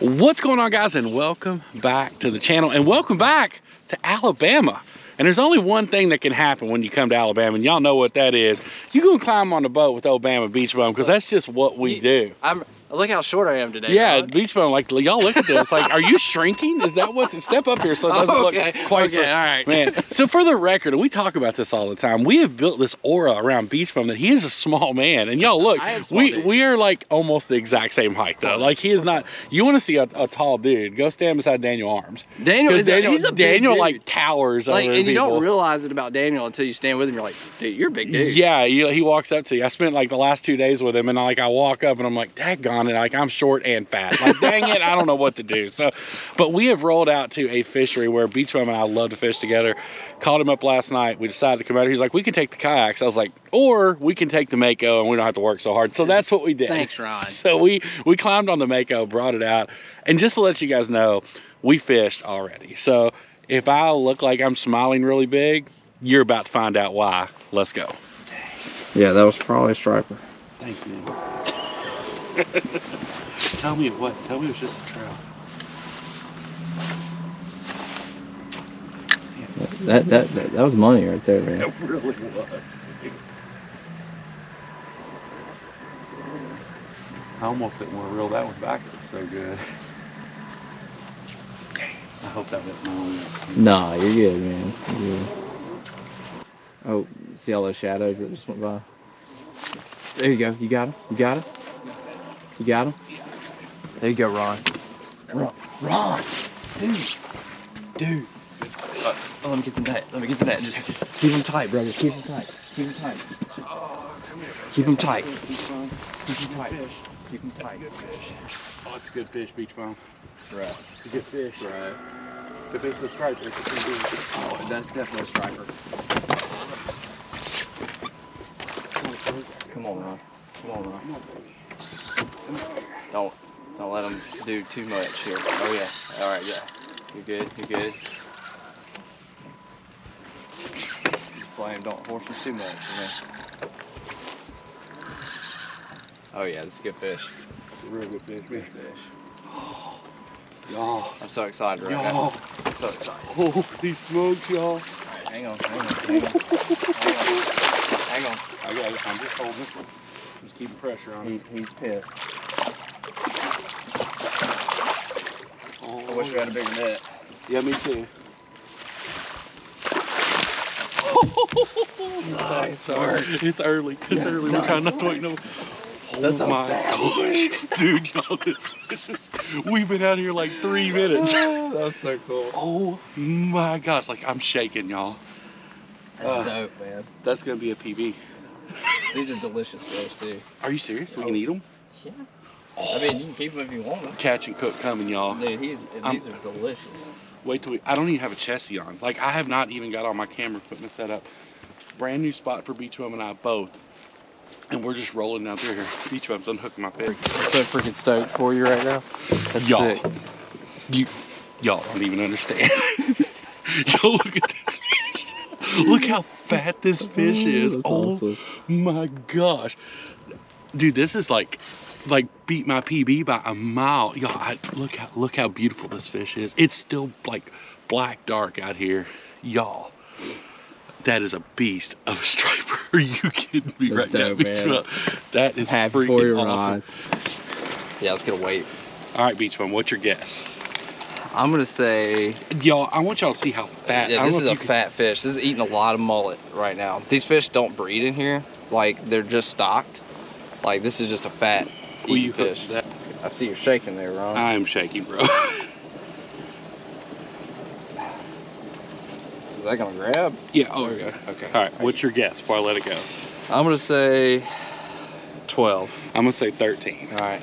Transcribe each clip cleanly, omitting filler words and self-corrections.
What's going on, guys, and welcome back to the channel, and welcome back to Alabama. And there's only one thing that can happen when you come to Alabama, and y'all know what that is. You're gonna climb on the boat with Alabama Beach Bum, because that's just what we do. Look how short I am today. Yeah, dog. Beach Bum, like, y'all look at this. Like, are you shrinking? Is that what's, step up here so it doesn't look quite so. All right. Man, so for the record, and we talk about this all the time, we have built this aura around Beach Bum that he is a small man. And y'all look, we are like almost the exact same height though. Like, he is not, you want to see a tall dude, go stand beside Daniel Arms. Daniel, he's a big dude. Like towers like, over and you people. don't realize it about Daniel until you stand with him. You're like, dude, you're a big dude. Yeah, he walks up to you. I spent like the last 2 days with him, and I walk up and I'm like, daggone it, like I'm short and fat. Like, dang it, I don't know what to do. So, but we have rolled out to a fishery where Beach Bum and I love to fish together. Called him up last night. We decided to come out here. He's like, we can take the kayaks. I was like, or we can take the Mako and we don't have to work so hard. So that's what we did. Thanks, Ryan. So we climbed on the Mako, brought it out. And just to let you guys know, we fished already. So if I look like I'm smiling really big, you're about to find out why. Let's go. Yeah, that was probably a striper. Thanks, man. Tell me what? Tell me it was just a trout. That was money right there, man. It really was. Dude. I almost didn't want to reel that one back. It was so good. I hope that wasn't my own. Nah, you're good, man. You're good. Oh, see all those shadows that just went by? There you go. You got him? You got him? You got him? There you go, Ron. Ron! Dude. Let me get the net. Let me get the net. Just keep him tight, brother. Keep him tight. Keep him tight. Oh, come here. Keep him tight. Keep him tight. Keep him tight. Good fish. Oh, it's a good fish, Beach Bum. Right. It's a good fish. Right. If it's a striper, it's a good fish. Oh, that's definitely a striper. Come on, Ron. Come on, Ron. Come on, baby. Don't let him do too much here. Oh yeah. All right, yeah. You're good. You're good. Flame, don't force him too much. You know? Oh yeah, this is a good fish. It's a real good fish, man. Good fish. Y'all. I'm so excited right Y'all. now. I'm so excited. Oh, these smokes, y'all. All right, hang on. Hang on. I got it. I'm just holding it. Just keeping pressure on it. He's pissed. Oh, I wish we had a bigger net. yeah, me too. Nice. Sorry. It's early. It's early. We're trying not to wait no. Oh my gosh. Dude, y'all, this fish is, we've been out here like 3 minutes. That's so cool. Oh my gosh. Like, I'm shaking, y'all. That's dope, man. That's going to be a PB. These are delicious fish, too. Are you serious? We can eat them? Yeah. I mean, you can keep them if you want them. Catch and cook coming, y'all. Dude, these are delicious. Wait till I don't even have a chessie on. Like, I have not even got all my camera equipment set up. Brand new spot for Beach Bum and I both. And we're just rolling down through here. Beach Bum's unhooking my fish. I'm so freaking stoked for you right now. That's y'all, sick. Y'all don't even understand. Y'all look at this fish. Look how fat this fish is. That's oh awesome. my gosh. Dude, this is like beat my PB by a mile. Y'all, look how beautiful this fish is. It's still like black dark out here. Y'all, that is a beast of a striper. Are you kidding me? That's right dope, now? man. That is Happy for you, freaking awesome. Ron. Yeah, let's get a weight. All right, Beach Bum, what's your guess? I'm gonna say, Y'all, I want y'all to see how fat. yeah, this is a fat fish. This is eating a lot of mullet right now. These fish don't breed in here. Like, they're just stocked. Like, this is just a fat eating fish. That? I see you're shaking there, Ron. I am shaking, bro. Is that gonna grab? Yeah, oh, There we go. Okay. All right, what's your guess before I let it go? I'm gonna say 12. I'm gonna say 13. All right.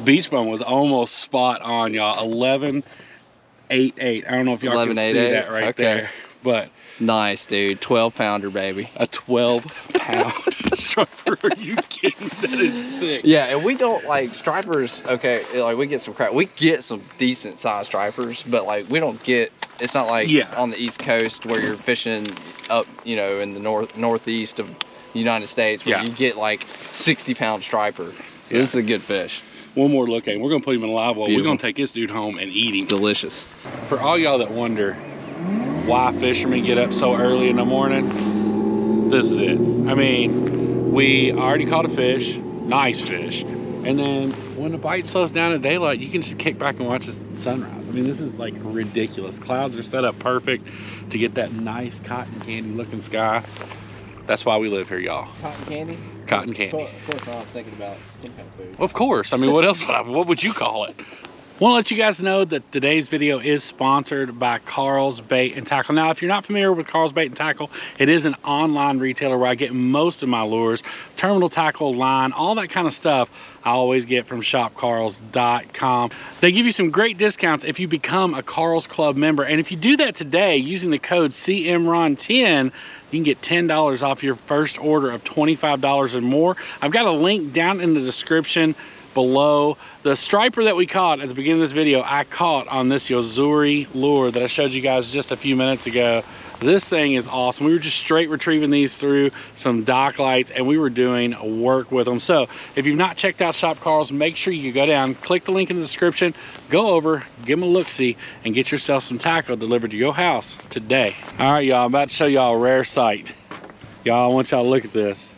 Beach Bum was almost spot on, y'all. 11.88. I don't know if y'all can see that right okay. there, but Nice, dude. 12-pounder, baby. a 12-pound striper. Are you kidding? That is sick. Yeah, and we don't like stripers. Okay, like we get some crap. We get some decent sized stripers, but like we don't get. It's not like on the East Coast where you're fishing up, you know, in the northeast of United States, where Yeah. you get like 60-pound striper. So this is a good fish. One more look at him. We're gonna put him in a live well. We're Beautiful. gonna take this dude home and eat him. Delicious. For all y'all that wonder why fishermen get up so early in the morning, this is it. I mean, we already caught a fish, nice fish. And then when the bite slows down at daylight, you can just kick back and watch the sunrise. I mean, this is like ridiculous. Clouds are set up perfect to get that nice cotton candy looking sky. That's why we live here, y'all. Cotton candy? Cotton candy. Of course, I was thinking about some kind of food. Of course. I mean, what else what would you call it? Want to let you guys know that today's video is sponsored by Carl's Bait and Tackle. Now, if you're not familiar with Carl's Bait and Tackle, it is an online retailer where I get most of my lures, terminal tackle, line, all that kind of stuff I always get from shopcarls.com. They give you some great discounts if you become a Carl's Club member. And if you do that today using the code CMRON10, you can get $10 off your first order of $25 or more. I've got a link down in the description below. The striper that we caught at the beginning of this video, I caught on this Yozuri lure that I showed you guys just a few minutes ago. This thing is awesome. We were just straight retrieving these through some dock lights, and we were doing work with them. So if you've not checked out Shop Carl's, make sure you go down, click the link in the description, go over, give them a look-see, and get yourself some tackle delivered to your house today. All right, y'all, I'm about to show y'all a rare sight. Y'all, I want y'all to look at this.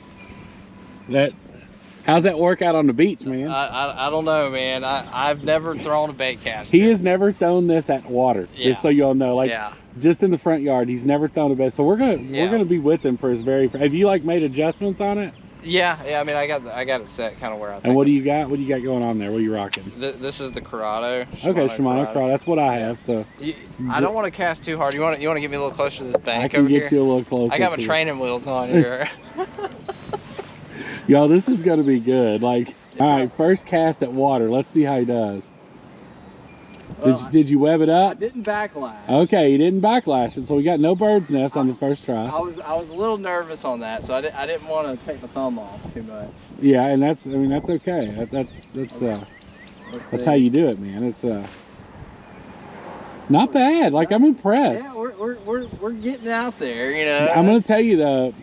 How's that work out on the beach, man? I don't know, man. I've never thrown a bait caster. He has never thrown this at water, just so y'all know. Like, just in the front yard, he's never thrown a bait. So we're gonna be with him for his very. Have you like made adjustments on it? Yeah. I mean, I got it set kind of where I think. And what do you got? What do you got going on there? What are you rocking? This is the Corrado. Okay, Shimano Corrado. That's what I have. So I don't want to cast too hard. You want to get me a little closer to this bank? I can get you a little closer. I got my training wheels on here. Y'all, this is gonna be good. Like, all right, first cast at water. Let's see how he does. Did you web it up? I didn't backlash. Okay, you didn't backlash it, so we got no bird's nest on the first try. I was a little nervous on that, so I didn't want to take my thumb off too much. Yeah, and that's okay. That's how you do it, man. It's not bad. Like, I'm impressed. Yeah, we're getting out there, you know. I'm gonna tell you though.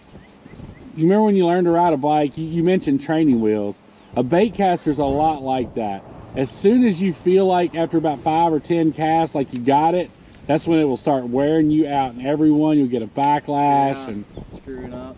You remember when you learned to ride a bike, you mentioned training wheels. A baitcaster's a lot like that. As soon as you feel like after about 5 or 10 casts, like you got it, that's when it will start wearing you out, and everyone, you'll get a backlash. And screwing up.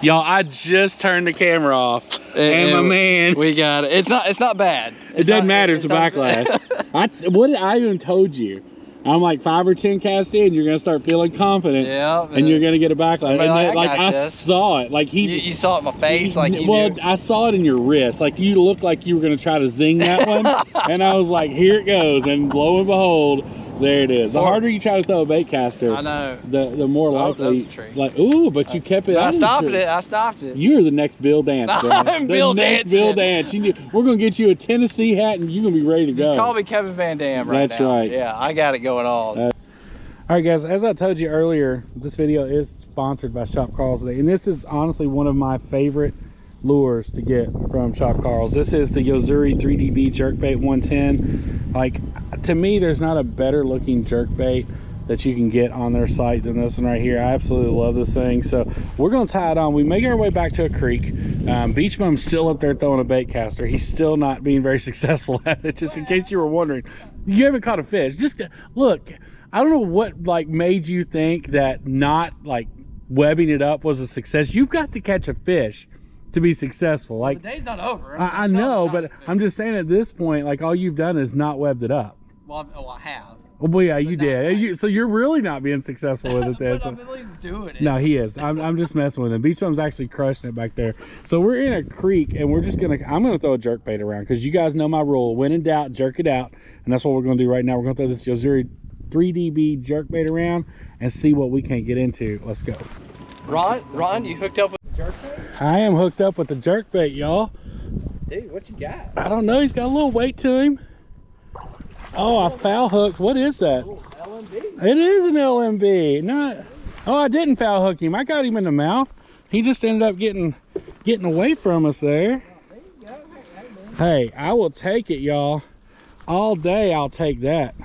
Y'all, I just turned the camera off, and my man, we got it. It's not bad. It doesn't matter. It's a backlash. I even told you. I'm like 5 or 10 casts in, you're gonna start feeling confident, and you're gonna get a backlash. I saw it. Like you saw it in my face, I saw it in your wrist. Like you looked like you were gonna try to zing that one, and I was like, here it goes, and lo and behold, there it is. The harder you try to throw a bait caster, I know, the more likely. Like, ooh, but you kept it. I stopped it. You're the next Bill Dance, bro. I'm Bill Dance. Bill Dance. We're gonna get you a Tennessee hat, and you're gonna be ready to go. Just call me Kevin Van Dam right now. That's right. Yeah, I got it going on. All right, guys. As I told you earlier, this video is sponsored by Shop Carl's today, and this is honestly one of my favorite lures to get from Shop Carl's. This is the Yozuri 3DB Jerkbait 110. Like, to me, there's not a better looking jerkbait that you can get on their site than this one right here. I absolutely love this thing. So we're gonna tie it on. We make our way back to a creek. Beach Bum's still up there throwing a bait caster. He's still not being very successful at it, just in case you were wondering. You haven't caught a fish. Just look, I don't know what like made you think that not like webbing it up was a success. You've got to catch a fish to be successful. Like, the day's not over. I know, but I'm just saying at this point, like, all you've done is not webbed it up. Well, I have. Well, yeah, you did. So you're really not being successful with it then. But I'm at least doing it. No, he is. I'm just messing with him. Beach Bum's actually crushing it back there. So we're in a creek, and I'm gonna throw a jerkbait around, because you guys know my rule. When in doubt, jerk it out. And that's what we're gonna do right now. We're gonna throw this Yozuri 3DB jerkbait around and see what we can get into. Let's go. Ron, you hooked up with the jerkbait? I am hooked up with the jerkbait, y'all. Dude, what you got? I don't know. He's got a little weight to him. Oh, I foul hooked. What is that? Ooh, LMB. It is an LMB. Oh, I didn't foul hook him. I got him in the mouth. He just ended up getting away from us there. Hey, I will take it, y'all. All day, I'll take that.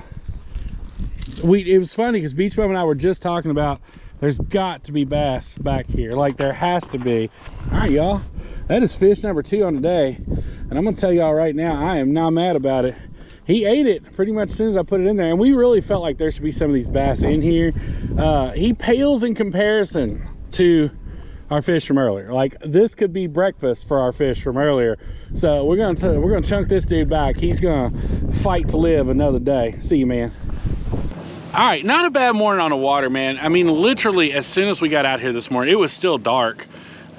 It was funny because Beach Bum and I were just talking about There's got to be bass back here. Like, there has to be. All right, y'all. That is fish number 2 on the day. And I'm gonna tell y'all right now, I am not mad about it. He ate it pretty much as soon as I put it in there. And we really felt like there should be some of these bass in here. He pales in comparison to our fish from earlier. Like, this could be breakfast for our fish from earlier. So we're gonna chunk this dude back. He's gonna fight to live another day. See you, man. All right, not a bad morning on the water, man. I mean, literally as soon as we got out here this morning, it was still dark,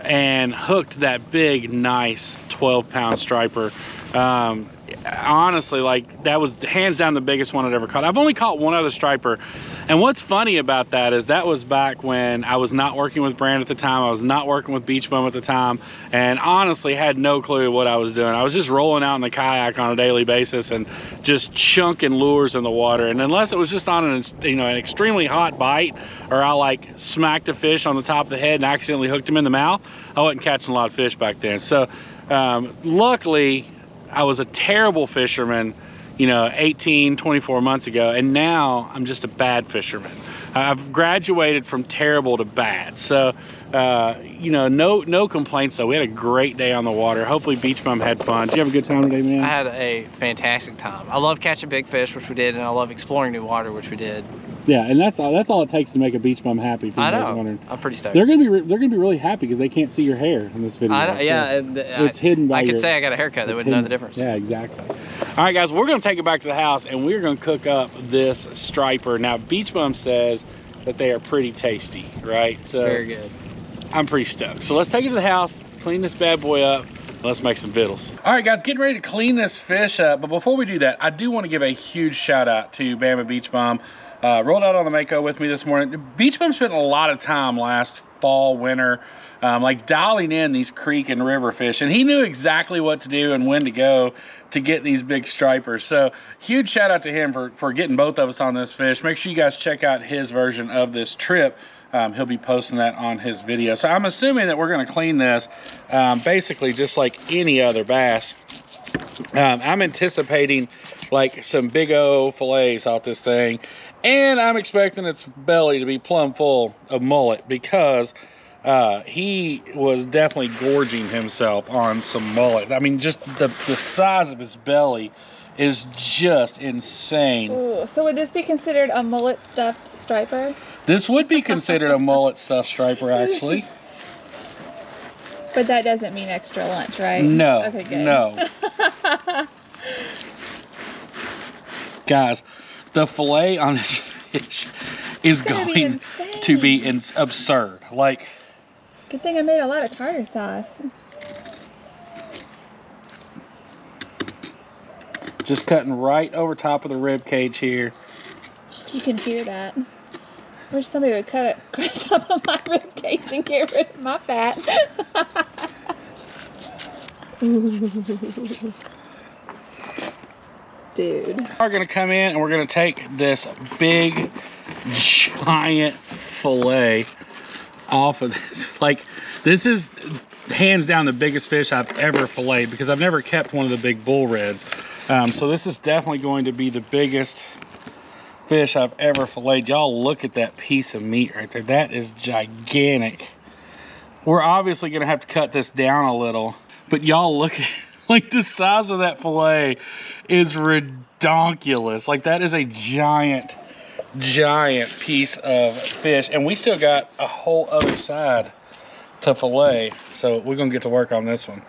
and hooked that big, nice 12-pound striper. Honestly, like, that was hands down the biggest one I'd ever caught. I've only caught one other striper, and what's funny about that is that was back when I was not working with Brand at the time. I was not working with Beach Bum at the time, and honestly had no clue what I was doing. I was just rolling out in the kayak on a daily basis and just chunking lures in the water. And unless it was just on an, you know, an extremely hot bite, or I like smacked a fish on the top of the head and accidentally hooked him in the mouth, I wasn't catching a lot of fish back then. So luckily, I was a terrible fisherman, you know, 18, 24 months ago, and now I'm just a bad fisherman. I've graduated from terrible to bad. So, you know, no complaints though. We had a great day on the water. Hopefully Beach Bum had fun. Did you have a good time today, man? I had a fantastic time. I love catching big fish, which we did, and I love exploring new water, which we did. Yeah, and that's all it takes to make a Beach Bum happy. If you guys are wondering. I'm pretty stoked. They're gonna be really happy because they can't see your hair in this video. I know, so yeah, it's hidden by I could say I got a haircut. They wouldn't know the difference. Yeah, exactly. All right, guys, we're gonna take it back to the house and we're gonna cook up this striper. Now, Beach Bum says that they are pretty tasty, right? So very good. I'm pretty stoked. So let's take it to the house, clean this bad boy up, and let's make some vittles. All right, guys, getting ready to clean this fish up. But before we do that, I do want to give a huge shout out to Bama Beach Bum. Rolled out on the Mako with me this morning. Beach Bum spent a lot of time last fall, winter, like dialing in these creek and river fish, and he knew exactly what to do and when to go to get these big stripers. So huge shout out to him for getting both of us on this fish. Make sure you guys check out his version of this trip. He'll be posting that on his video. So I'm assuming that we're going to clean this basically just like any other bass. I'm anticipating like some big O fillets off this thing, and I'm expecting its belly to be plumb full of mullet because he was definitely gorging himself on some mullet. I mean, just the size of his belly is just insane. Ooh, so would this be considered a mullet stuffed striper? This would be considered a mullet stuffed striper, actually. But that doesn't mean extra lunch, right? No, okay, good. No. Guys, the fillet on this fish is going to be absurd. Like, good thing I made a lot of tartar sauce. just cutting right over top of the rib cage here. You can hear that. I wish somebody would cut it right top of my rib cage and get rid of my fat. Dude. We're gonna come in and we're gonna take this big, giant fillet off of this. Like, this is hands down the biggest fish I've ever filleted because I've never kept one of the big bull reds. So this is definitely going to be the biggest fish I've ever filleted. Y'all look at that piece of meat right there. That is gigantic. We're obviously gonna have to cut this down a little, but y'all look at, like, the size of that fillet is redonkulous. Like, that is a giant piece of fish, and we still got a whole other side to fillet, so we're gonna get to work on this one.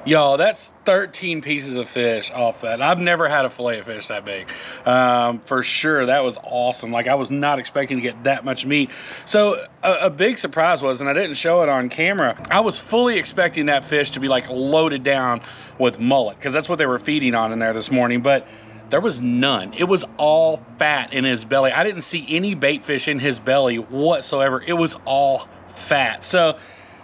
Y'all, that's 13 pieces of fish off that. I've never had a fillet of fish that big. For sure, that was awesome. Like, I was not expecting to get that much meat. So a big surprise was, and I didn't show it on camera, I was fully expecting that fish to be like loaded down with mullet, because that's what they were feeding on in there this morning, but there was none. It was all fat in his belly. I didn't see any bait fish in his belly whatsoever. It was all fat. So,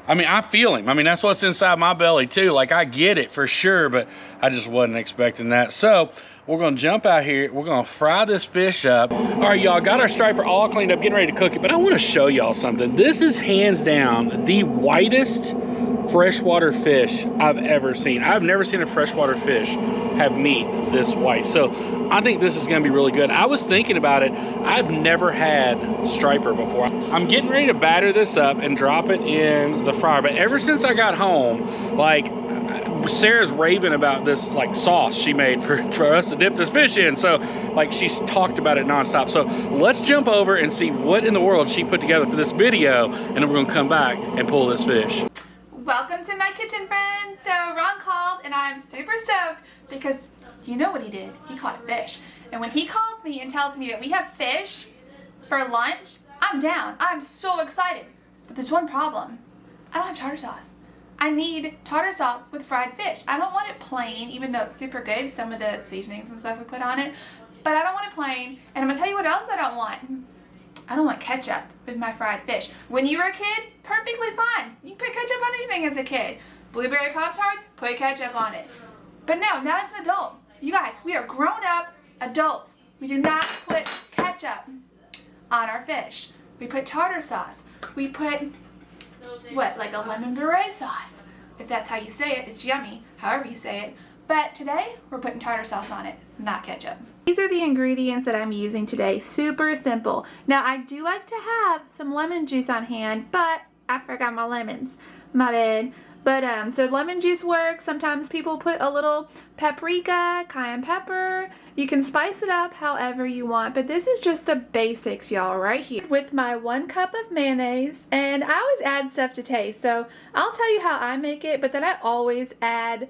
I mean, I feel him. I mean, that's what's inside my belly too. Like, I get it for sure, but I just wasn't expecting that. So we're gonna jump out here. We're gonna fry this fish up. All right, y'all, got our striper all cleaned up, getting ready to cook it, but I wanna show y'all something. This is hands down the whitest freshwater fish I've ever seen. I've never seen a freshwater fish have meat this white. So I think this is gonna be really good. I was thinking about it. I've never had striper before. I'm getting ready to batter this up and drop it in the fryer. But ever since I got home, like, Sarah's raving about this like sauce she made for us to dip this fish in. So like she's talked about it nonstop. So let's jump over and see what in the world she put together for this video, and then we're gonna come back and pull this fish. Welcome to my kitchen, friends. So Ron called and I'm super stoked because you know what he did. He caught a fish. And when he calls me and tells me that we have fish for lunch, I'm down. I'm so excited. But there's one problem. I don't have tartar sauce. I need tartar sauce with fried fish. I don't want it plain, even though it's super good, some of the seasonings and stuff we put on it. But I don't want it plain. And I'm gonna tell you what else I don't want. I don't want ketchup with my fried fish. When you were a kid, perfectly fine. You can put ketchup on anything as a kid. Blueberry Pop-Tarts, put ketchup on it. But no, not as an adult. You guys, we are grown-up adults. We do not put ketchup on our fish. We put tartar sauce. We put, what, like a lemon beret sauce. If that's how you say it, it's yummy, however you say it. But today, we're putting tartar sauce on it, not ketchup. These are the ingredients that I'm using today. Super simple. Now, I do like to have some lemon juice on hand, but I forgot my lemons. My bad. But, so lemon juice works. Sometimes people put a little paprika, cayenne pepper. You can spice it up however you want, but this is just the basics, y'all, right here. With my 1 cup of mayonnaise, and I always add stuff to taste, so I'll tell you how I make it, but then I always add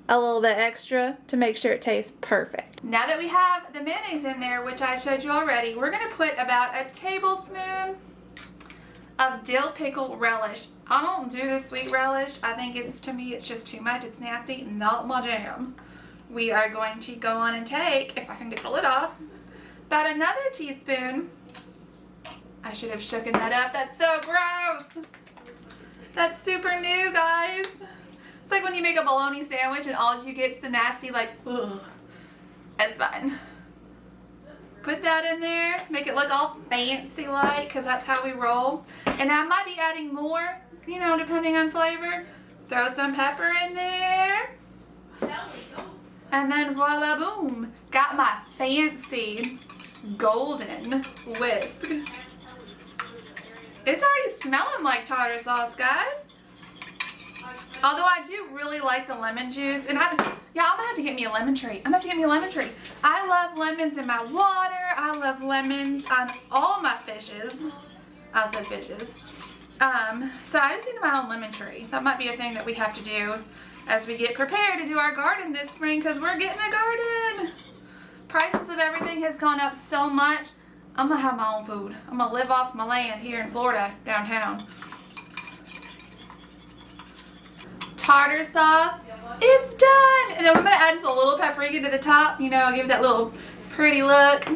a little bit extra to make sure it tastes perfect. Now that we have the mayonnaise in there, which I showed you already, we're gonna put about a tablespoon of dill pickle relish. I don't do the sweet relish. I think to me, it's just too much. It's nasty, not my jam. We are going to go on and take, if I can get the lid off, about another teaspoon. I should have shooken that up. That's so gross. That's super new, guys. It's like when you make a bologna sandwich and all you get is the nasty, like, ugh. That's fine. Put that in there. Make it look all fancy like, because that's how we roll. And I might be adding more, you know, depending on flavor. Throw some pepper in there. And then voila, boom. Got my fancy golden whisk. It's already smelling like tartar sauce, guys. Although I do really like the lemon juice. And I'm gonna have to get me a lemon tree. I'm gonna have to get me a lemon tree. I love lemons in my water. I love lemons on all my fishes. I said fishes. So I just need my own lemon tree. That might be a thing that we have to do as we get prepared to do our garden this spring, because we're getting a garden. Prices of everything has gone up so much. I'm gonna have my own food. I'm gonna live off my land here in Florida, downtown. Tartar sauce is done. And then we're gonna add just a little paprika to the top, you know, give it that little pretty look.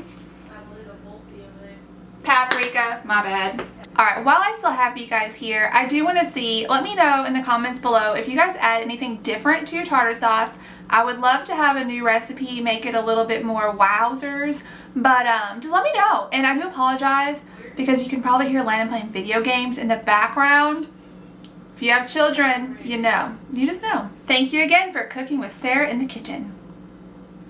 Paprika, my bad. Alright, while I still have you guys here, I do want to see, let me know in the comments below if you guys add anything different to your tartar sauce. I would love to have a new recipe, make it a little bit more wowzers, but just let me know. And I do apologize because you can probably hear Landon playing video games in the background. If you have children, you know. You just know. Thank you again for cooking with Sarah in the kitchen.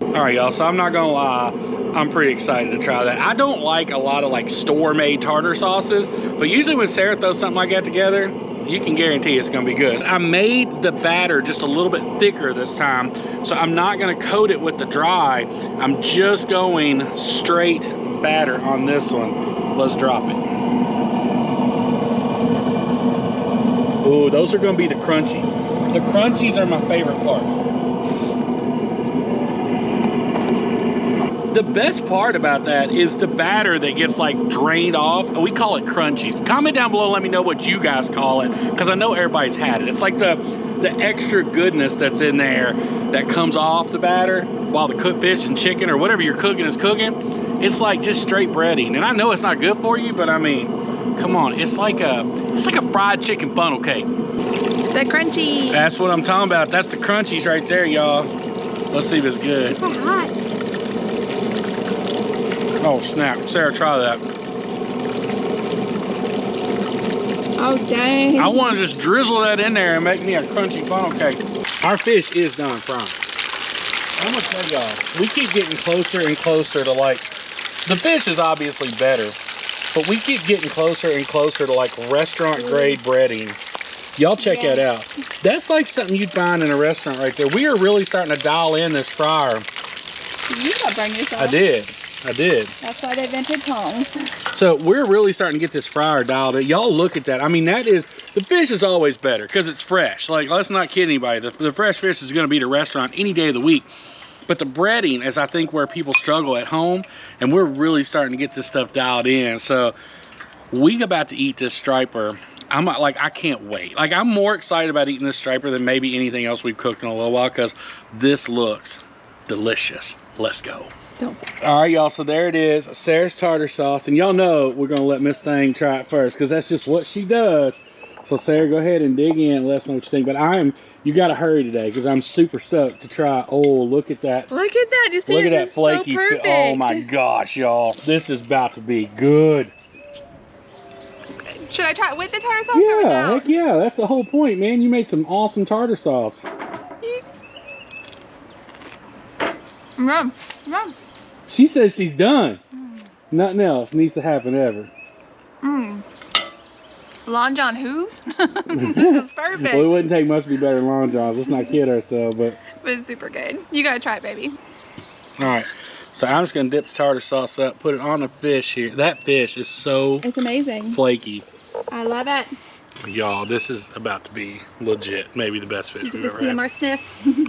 Alright, y'all, so I'm not gonna lie, I'm pretty excited to try that. I don't like a lot of like store-made tartar sauces, but usually when Sarah throws something like that together, you can guarantee it's gonna be good. I made the batter just a little bit thicker this time, so I'm not gonna coat it with the dry. I'm just going straight batter on this one. Let's drop it. Ooh, those are gonna be the crunchies. The crunchies are my favorite part. The best part about that is the batter that gets like drained off. We call it crunchies. Comment down below, let me know what you guys call it, because I know everybody's had it. It's like the extra goodness that's in there that comes off the batter while the cooked fish and chicken or whatever you're cooking is cooking. It's like just straight breading. And I know it's not good for you, but I mean, come on, it's like a fried chicken funnel cake. The crunchy. That's what I'm talking about. That's the crunchies right there, y'all. Let's see if it's good. It's hot. Oh snap, Sarah, try that. Oh, dang. I want to just drizzle that in there and make me a crunchy funnel cake. Our fish is done frying. I'm gonna tell y'all, we keep getting closer and closer to like, the fish is obviously better, but we keep getting closer and closer to like restaurant grade breading. Y'all check that out. That's like something you'd find in a restaurant right there. We are really starting to dial in this fryer. You got burn yourself. I did. That's why they invented tongs. So we're really starting to get this fryer dialed in. Y'all look at that. I mean, that is, the fish is always better because it's fresh. Like, let's not kid anybody. The fresh fish is gonna be at a restaurant any day of the week. But the breading is, I think, where people struggle at home, and we're really starting to get this stuff dialed in. So we about to eat this striper. I'm like, I can't wait. Like, I'm more excited about eating this striper than maybe anything else we've cooked in a little while because this looks delicious. Let's go. All right, y'all, so there it is, Sarah's tartar sauce. And y'all know we're gonna let Miss Thing try it first because that's just what she does. So Sarah, go ahead and dig in and let us know what you think. But you gotta hurry today because I'm super stoked to try. Oh, look at that. Look at that, just look at that flaky. So perfect. Oh my gosh, y'all. This is about to be good. Should I try it with the tartar sauce? Yeah, or without? heck yeah, that's the whole point, man. You made some awesome tartar sauce. Yum. She says she's done. Nothing else needs to happen ever. Long John Hooves? This is perfect. Well, it wouldn't take much to be better than Long John's. Let's not kid ourselves, but it's super good. You gotta try it, baby. All right, so I'm just gonna dip the tartar sauce up, put it on the fish here. That fish is so It's amazing. flaky. I love it. Y'all, this is about to be legit. Maybe the best fish we've The ever had. CMR sniff.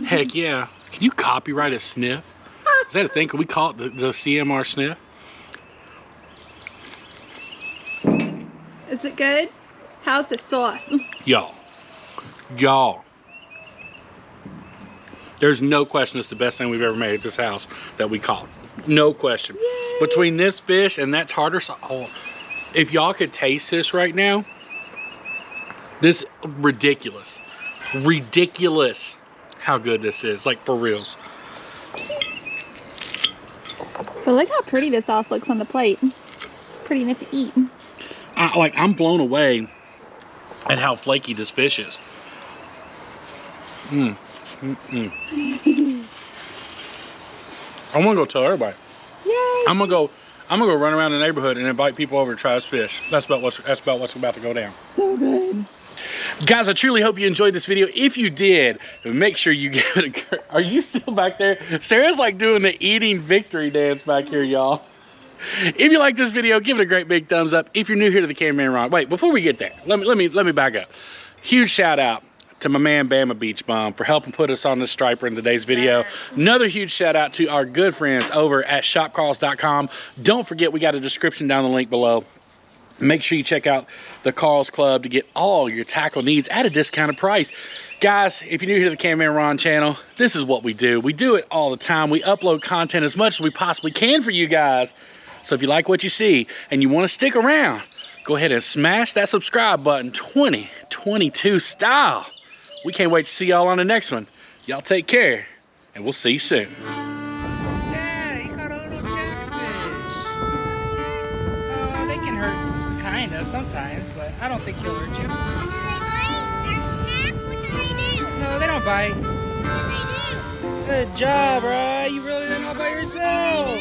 Heck yeah. Can you copyright a sniff? Is that a thing? Can we call it the CMR sniff? Is it good? How's the sauce? Y'all. There's no question it's the best thing we've ever made at this house that we caught. No question. Yay. Between this fish and that tartar sauce, oh, if y'all could taste this right now, this ridiculous how good this is, like for reals. But look how pretty this sauce looks on the plate. It's pretty enough to eat. I'm blown away at how flaky this fish is. I want to go tell everybody. Yay! I'm gonna go run around the neighborhood and invite people over to try this fish. That's about what's about to go down. So good. Guys, I truly hope you enjoyed this video. If you did, make sure you give it a... Are you still back there? Sarah's like doing the eating victory dance back here, y'all. If you like this video, give it a great big thumbs up. If you're new here to the Cameraman Ron, wait, before we get there, let me back up. Huge shout out to my man Bama Beach Bum for helping put us on this striper in today's video. Another huge shout out to our good friends over at shopcarls.com. Don't forget, we got a description down the link below. Make sure you check out the Carl's Club to get all your tackle needs at a discounted price. Guys, if you're new here to the Cameraman Ron channel, this is what we do. We do it all the time. We upload content as much as we possibly can for you guys. So if you like what you see and you want to stick around, go ahead and smash that subscribe button 2022 style. We can't wait to see y'all on the next one. Y'all take care, and we'll see you soon. Yeah, he caught a little catfish. They can hurt, kind of, sometimes, but I don't think he'll hurt you. Do they bite or snap? What do they do? No, they don't bite. What do they do? Good job, bro. You really didn't all by yourself.